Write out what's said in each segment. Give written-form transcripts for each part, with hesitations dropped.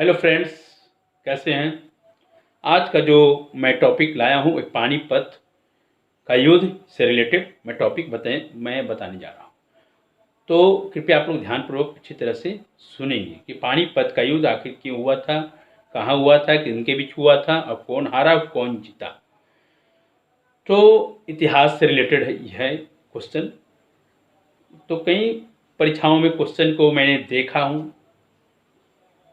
Hello friends, कैसे हैं। आज का जो मैं टॉपिक लाया हूँ एक पानीपत का युद्ध से रिलेटेड मैं बताने जा रहा हूँ। तो कृपया आप लोग ध्यानपूर्वक अच्छी तरह से सुनेंगे कि पानीपत का युद्ध आखिर क्यों हुआ था, कहाँ हुआ था, किनके बीच हुआ था और कौन हारा और कौन जीता। तो इतिहास से रिलेटेड है क्वेश्चन। तो कई परीक्षाओं में क्वेश्चन को मैंने देखा हूँ,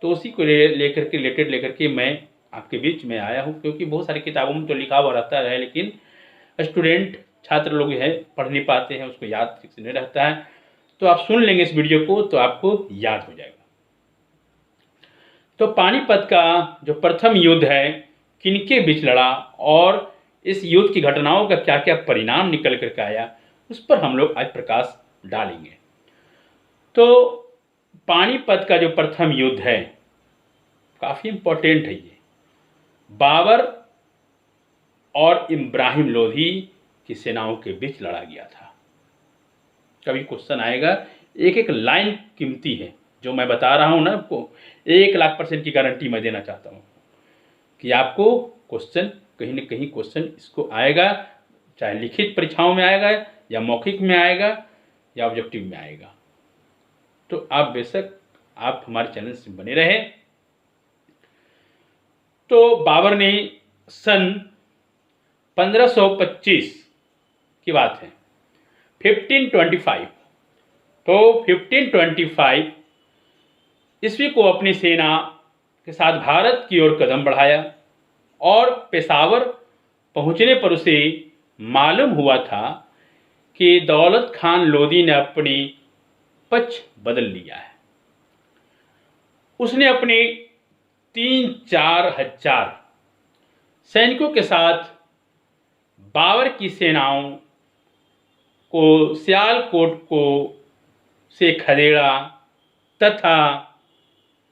तो उसी को रिलेटेड लेकर के मैं आपके बीच में आया हूँ। क्योंकि बहुत सारी किताबों में तो लिखा हुआ रहता है, लेकिन स्टूडेंट छात्र लोग है पढ़ नहीं पाते हैं, उसको याद ठीक से नहीं रहता है। तो आप सुन लेंगे इस वीडियो को तो आपको याद हो जाएगा। तो पानीपत का जो प्रथम युद्ध है किनके बीच लड़ा और इस युद्ध की घटनाओं का क्या क्या परिणाम निकल करके आया, उस पर हम लोग आज प्रकाश डालेंगे। तो पानीपत का जो प्रथम युद्ध है काफ़ी इम्पोर्टेंट है। ये बाबर और इब्राहिम लोधी की सेनाओं के बीच लड़ा गया था। कभी क्वेश्चन आएगा, एक एक लाइन कीमती है। जो मैं बता रहा हूं ना, आपको 1,00,000% की गारंटी मैं देना चाहता हूं कि आपको क्वेश्चन कहीं ना कहीं क्वेश्चन इसको आएगा, चाहे लिखित परीक्षाओं में आएगा या मौखिक में आएगा या ऑब्जेक्टिव में आएगा। तो आप बेशक आप हमारे चैनल से बने रहे। तो बाबर ने सन 1525 की बात है, 1525, तो 1525 ईस्वी को अपनी सेना के साथ भारत की ओर कदम बढ़ाया और पेशावर पहुंचने पर उसे मालूम हुआ था कि दौलत खान लोदी ने अपनी पक्ष बदल लिया है। उसने अपने 3-4 हजार सैनिकों के साथ बाबर की सेनाओं को सियालकोट को से खदेड़ा तथा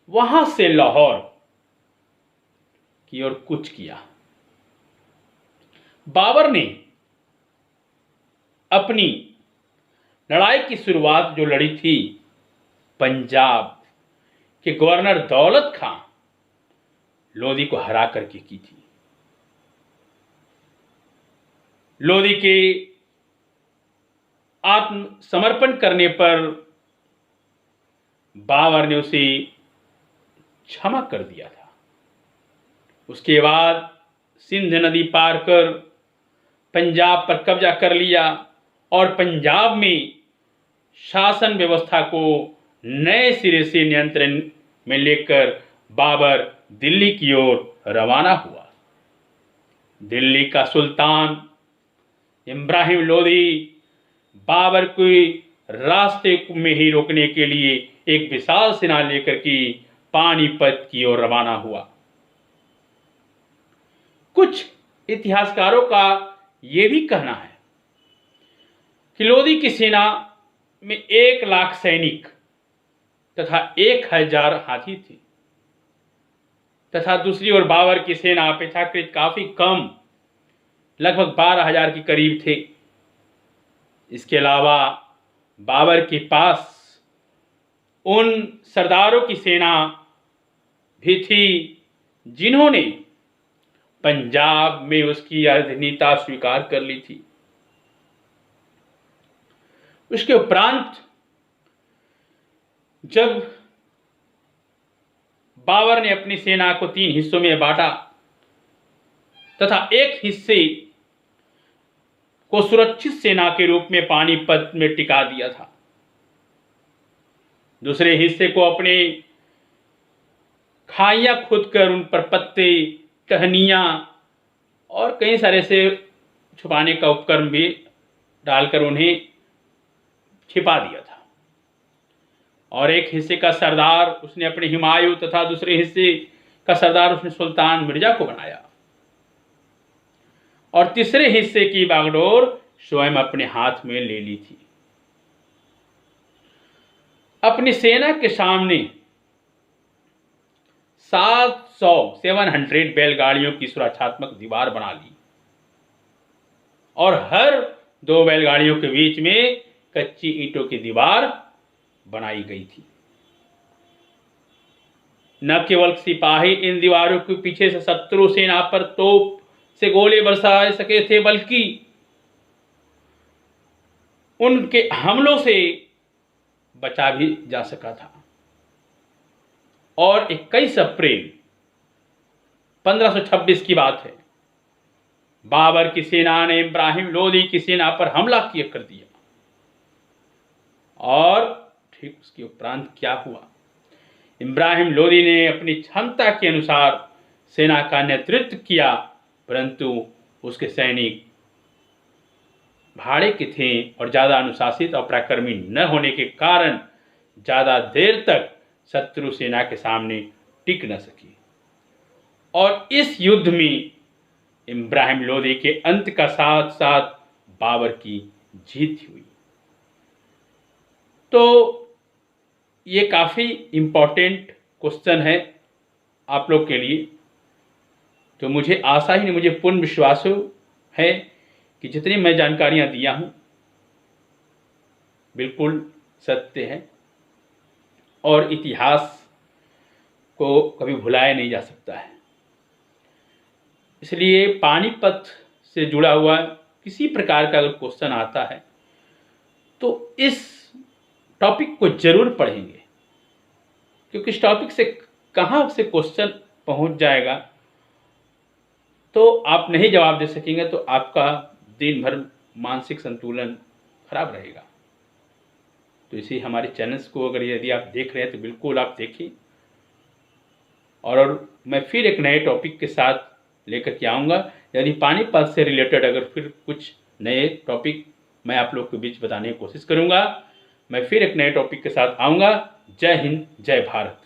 वहां से लाहौर की ओर कूच किया। बाबर ने अपनी लड़ाई की शुरुआत जो लड़ी थी पंजाब के गवर्नर दौलत खान लोदी को हरा करके की थी। लोदी के आत्मसमर्पण करने पर बाबर ने उसे क्षमा कर दिया था। उसके बाद सिंध नदी पार कर पंजाब पर कब्जा कर लिया और पंजाब में शासन व्यवस्था को नए सिरे से नियंत्रण में लेकर बाबर दिल्ली की ओर रवाना हुआ। दिल्ली का सुल्तान इब्राहिम लोदी बाबर को रास्ते में ही रोकने के लिए एक विशाल सेना लेकर के पानीपत की ओर रवाना हुआ। कुछ इतिहासकारों का यह भी कहना है कि लोदी की सेना में 1,00,000 सैनिक तथा 1,000 हाथी थे तथा दूसरी ओर बाबर की सेना अपेक्षाकृत काफी कम, लगभग 12,000 के करीब थे। इसके अलावा बाबर के पास उन सरदारों की सेना भी थी जिन्होंने पंजाब में उसकी अधीनता स्वीकार कर ली थी। उसके उपरांत जब बाबर ने अपनी सेना को 3 हिस्सों में बांटा तथा एक हिस्से को सुरक्षित सेना के रूप में पानीपत में टिका दिया था, दूसरे हिस्से को अपने खाइयां खुद कर उन पर पत्ते, टहनियां और कई सारे से छुपाने का उपकरण भी डालकर उन्हें छिपा दिया था। और एक हिस्से का सरदार उसने अपने हुमायूं तथा दूसरे हिस्से का सरदार उसने सुल्तान मिर्जा को बनाया और तीसरे हिस्से की बागडोर स्वयं अपने हाथ में ले ली थी। अपनी सेना के सामने 700 बैलगाड़ियों की सुरक्षात्मक दीवार बना ली और हर 2 बैलगाड़ियों के बीच में कच्ची ईंटों की दीवार बनाई गई थी। न केवल सिपाही इन दीवारों के पीछे से शत्रु सेना पर तोप से गोले बरसा सके थे, बल्कि उनके हमलों से बचा भी जा सका था। और 21 अप्रैल 1526 की बात है, बाबर की सेना ने इब्राहिम लोदी की सेना पर हमला किया कर दिया। और ठीक उसके उपरांत क्या हुआ, इब्राहिम लोदी ने अपनी क्षमता के अनुसार सेना का नेतृत्व किया, परंतु उसके सैनिक भाड़े के थे और ज़्यादा अनुशासित और पराक्रमी न होने के कारण ज़्यादा देर तक शत्रु सेना के सामने टिक न सकी। और इस युद्ध में इब्राहिम लोदी के अंत का साथ साथ बाबर की जीत हुई। तो ये काफ़ी इम्पोर्टेंट क्वेश्चन है आप लोग के लिए। तो मुझे आशा ही नहीं, मुझे पूर्ण विश्वास है कि जितनी मैं जानकारियाँ दिया हूँ बिल्कुल सत्य है और इतिहास को कभी भुलाया नहीं जा सकता है। इसलिए पानीपत से जुड़ा हुआ किसी प्रकार का अगर क्वेश्चन आता है तो इस टॉपिक को जरूर पढ़ेंगे, क्योंकि इस टॉपिक से कहाँ से क्वेश्चन पहुँच जाएगा तो आप नहीं जवाब दे सकेंगे, तो आपका दिन भर मानसिक संतुलन खराब रहेगा। तो इसी हमारे चैनल्स को अगर यदि आप देख रहे हैं तो बिल्कुल आप देखिए। और मैं फिर एक नए टॉपिक के साथ लेकर के आऊँगा। यदि पानीपत से रिलेटेड अगर फिर कुछ नए टॉपिक मैं आप लोग के बीच बताने की कोशिश करूँगा। मैं फिर एक नए टॉपिक के साथ आऊँगा। जय हिंद, जय भारत।